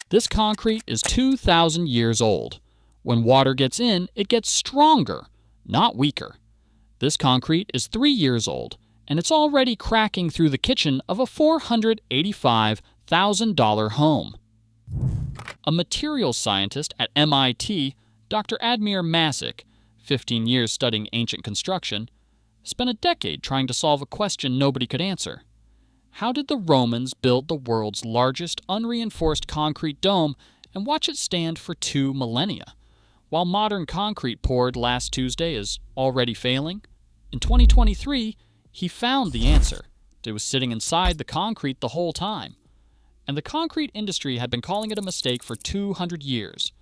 This concrete is 2,000 years old. When water gets in, it gets stronger, not weaker. This concrete is 3 years old, and it's already cracking through the kitchen of a $485,000 home. A materials scientist at MIT, Dr. Admir Masic, 15 years studying ancient construction, spent a decade trying to solve a question nobody could answer. How did the Romans build the world's largest unreinforced concrete dome and watch it stand for 2 millennia? While modern concrete poured last Tuesday is already failing, in 2023, he found the answer. It was sitting inside the concrete the whole time. And the concrete industry had been calling it a mistake for 200 years.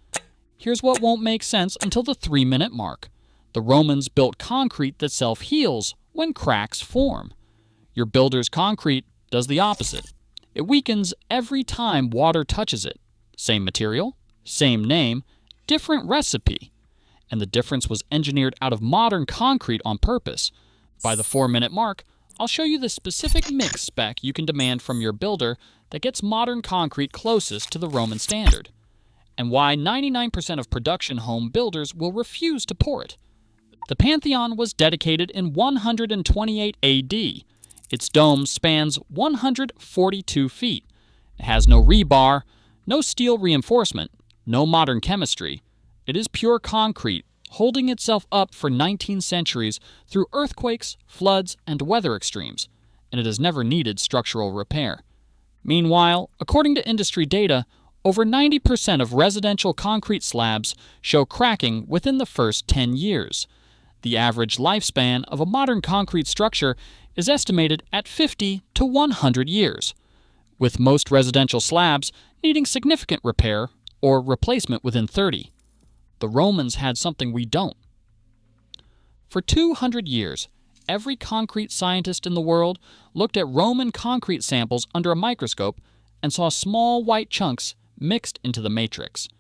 Here's what won't make sense until the 3-minute mark. The Romans built concrete that self-heals when cracks form. Your builder's concrete does the opposite. It weakens every time water touches it. Same material, same name, different recipe. And the difference was engineered out of modern concrete on purpose. By the 4-minute mark, I'll show you the specific mix spec you can demand from your builder that gets modern concrete closest to the Roman standard, and why 99% of production home builders will refuse to pour it. The Pantheon was dedicated in 128 AD. Its dome spans 142 feet. It has no rebar, no steel reinforcement, no modern chemistry. It is pure concrete, holding itself up for 19 centuries through earthquakes, floods, and weather extremes, and it has never needed structural repair. Meanwhile, according to industry data, over 90% of residential concrete slabs show cracking within the first 10 years. The average lifespan of a modern concrete structure is estimated at 50 to 100 years, with most residential slabs needing significant repair or replacement within 30. The Romans had something we don't. For 200 years, every concrete scientist in the world looked at Roman concrete samples under a microscope and saw small white chunks mixed into the matrix.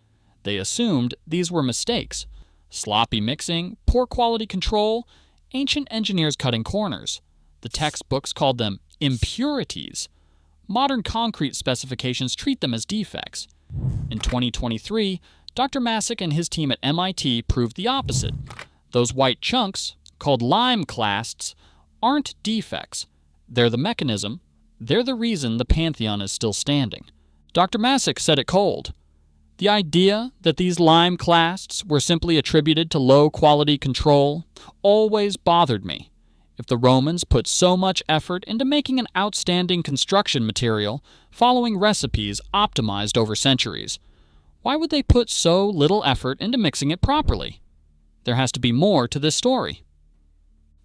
They assumed these were mistakes: sloppy mixing, poor quality control, ancient engineers cutting corners. The textbooks called them impurities. Modern concrete specifications treat them as defects. In 2023, Dr. Masic and his team at MIT proved the opposite. Those white chunks, called lime clasts, aren't defects. They're the mechanism. They're the reason the Pantheon is still standing. Dr. Masic said it cold. The idea that these lime clasts were simply attributed to low-quality control always bothered me. If the Romans put so much effort into making an outstanding construction material, following recipes optimized over centuries, why would they put so little effort into mixing it properly? There has to be more to this story.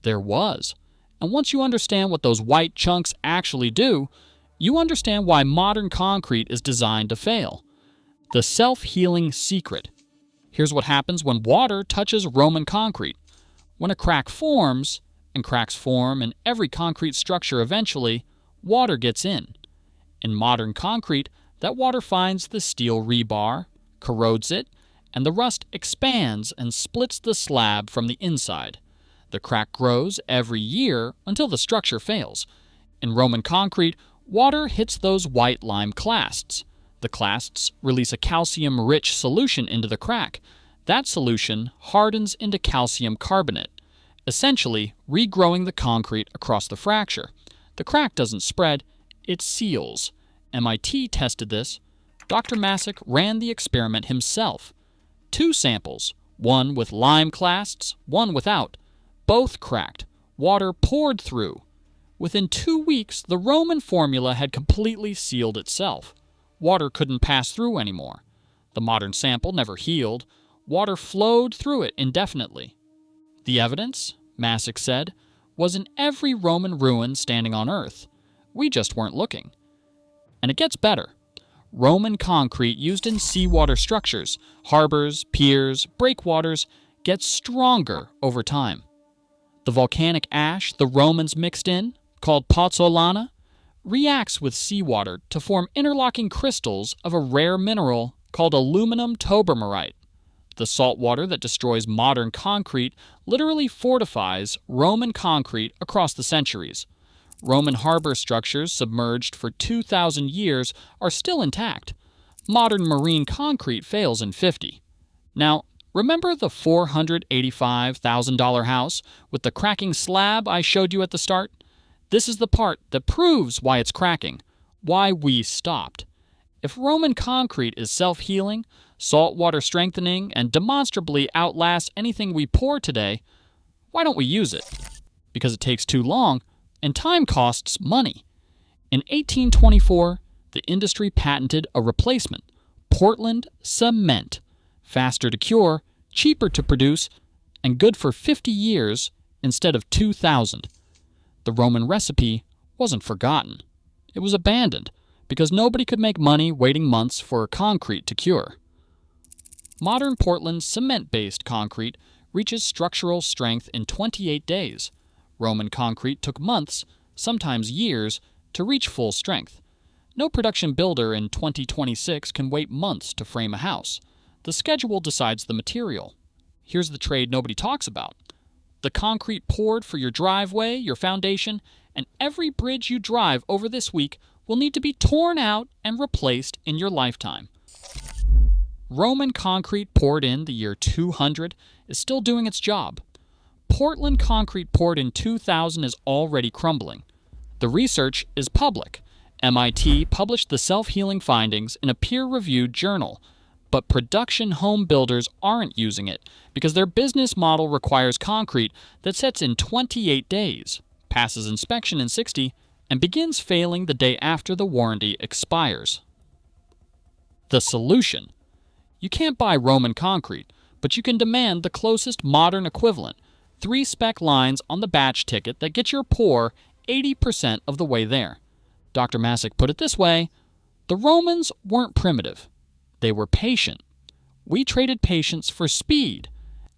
There was. And once you understand what those white chunks actually do, you understand why modern concrete is designed to fail. The self-healing secret. Here's what happens when water touches Roman concrete. When a crack forms, and cracks form in every concrete structure eventually, water gets in. In modern concrete, that water finds the steel rebar, corrodes it, and the rust expands and splits the slab from the inside. The crack grows every year until the structure fails. In Roman concrete, water hits those white lime clasts. The clasts release a calcium-rich solution into the crack. That solution hardens into calcium carbonate, essentially regrowing the concrete across the fracture. The crack doesn't spread, it seals. MIT tested this. Dr. Masic ran the experiment himself. 2 samples, one with lime clasts, one without. Both cracked. Water poured through. Within 2 weeks, the Roman formula had completely sealed itself. Water couldn't pass through anymore. The modern sample never healed. Water flowed through it indefinitely. The evidence, Masic said, was in every Roman ruin standing on Earth. We just weren't looking. And it gets better. Roman concrete used in seawater structures, harbors, piers, breakwaters, gets stronger over time. The volcanic ash the Romans mixed in, called pozzolana, reacts with seawater to form interlocking crystals of a rare mineral called aluminum tobermarite. The salt water that destroys modern concrete literally fortifies Roman concrete across the centuries. Roman harbor structures submerged for 2,000 years are still intact. Modern marine concrete fails in 50. Now, remember the $485,000 house with the cracking slab I showed you at the start? This is the part that proves why it's cracking, why we stopped. If Roman concrete is self-healing, saltwater strengthening, and demonstrably outlasts anything we pour today, why don't we use it? Because it takes too long, and time costs money. In 1824, the industry patented a replacement, Portland cement, faster to cure, cheaper to produce, and good for 50 years instead of 2,000. The Roman recipe wasn't forgotten. It was abandoned because nobody could make money waiting months for concrete to cure. Modern Portland cement-based concrete reaches structural strength in 28 days. Roman concrete took months, sometimes years, to reach full strength. No production builder in 2026 can wait months to frame a house. The schedule decides the material. Here's the trade nobody talks about. The concrete poured for your driveway, your foundation, and every bridge you drive over this week will need to be torn out and replaced in your lifetime. Roman concrete poured in the year 200 is still doing its job. Portland concrete poured in 2000 is already crumbling. The research is public. MIT published the self-healing findings in a peer-reviewed journal, but production home builders aren't using it because their business model requires concrete that sets in 28 days, passes inspection in 60, and begins failing the day after the warranty expires. The solution: you can't buy Roman concrete, but you can demand the closest modern equivalent, 3 spec lines on the batch ticket that get your pour 80% of the way there. Dr. Masic put it this way: the Romans weren't primitive. They were patient. We traded patience for speed,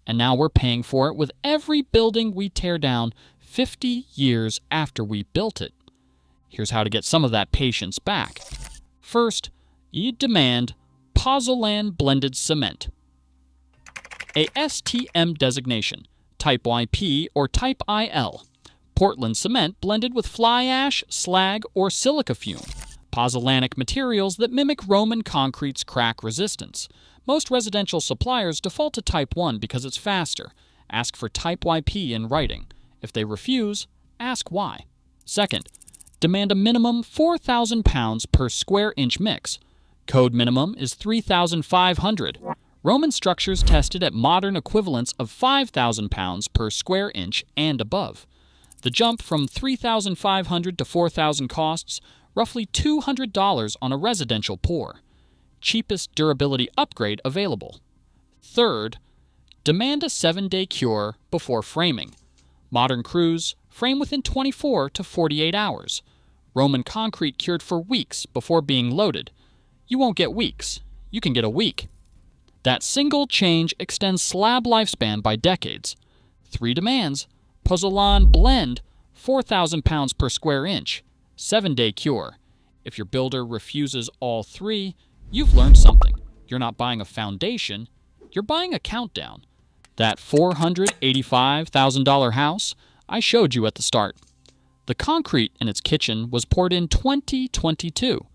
and now we're paying for it with every building we tear down 50 years after we built it. Here's how to get some of that patience back. First, you demand pozzolan-blended cement. A ASTM designation, Type IP or Type IL. Portland cement blended with fly ash, slag, or silica fume. Pozzolanic materials that mimic Roman concrete's crack resistance. Most residential suppliers default to Type 1 because it's faster. Ask for Type IP in writing. If they refuse, ask why. Second, demand a minimum 4,000 pounds per square inch mix. Code minimum is 3,500. Roman structures tested at modern equivalents of 5,000 pounds per square inch and above. The jump from 3,500 to 4,000 costs roughly $200 on a residential pour. Cheapest durability upgrade available. Third, demand a 7-day cure before framing. Modern crews frame within 24 to 48 hours. Roman concrete cured for weeks before being loaded. You won't get weeks. You can get a week. That single change extends slab lifespan by decades. 3 demands: pozzolan-blended, 4,000 pounds per square inch, 7-day cure. If your builder refuses all 3, you've learned something. You're not buying a foundation, you're buying a countdown. That $485,000 house I showed you at the start. The concrete in its kitchen was poured in 2022,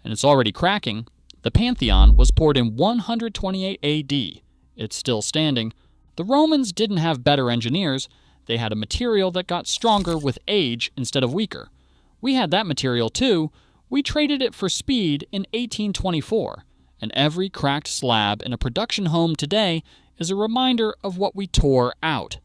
and it's already cracking. The Pantheon was poured in 128 AD. It's still standing. The Romans didn't have better engineers. They had a material that got stronger with age instead of weaker. We had that material too. We traded it for speed in 1824, and every cracked slab in a production home today is a reminder of what we tore out.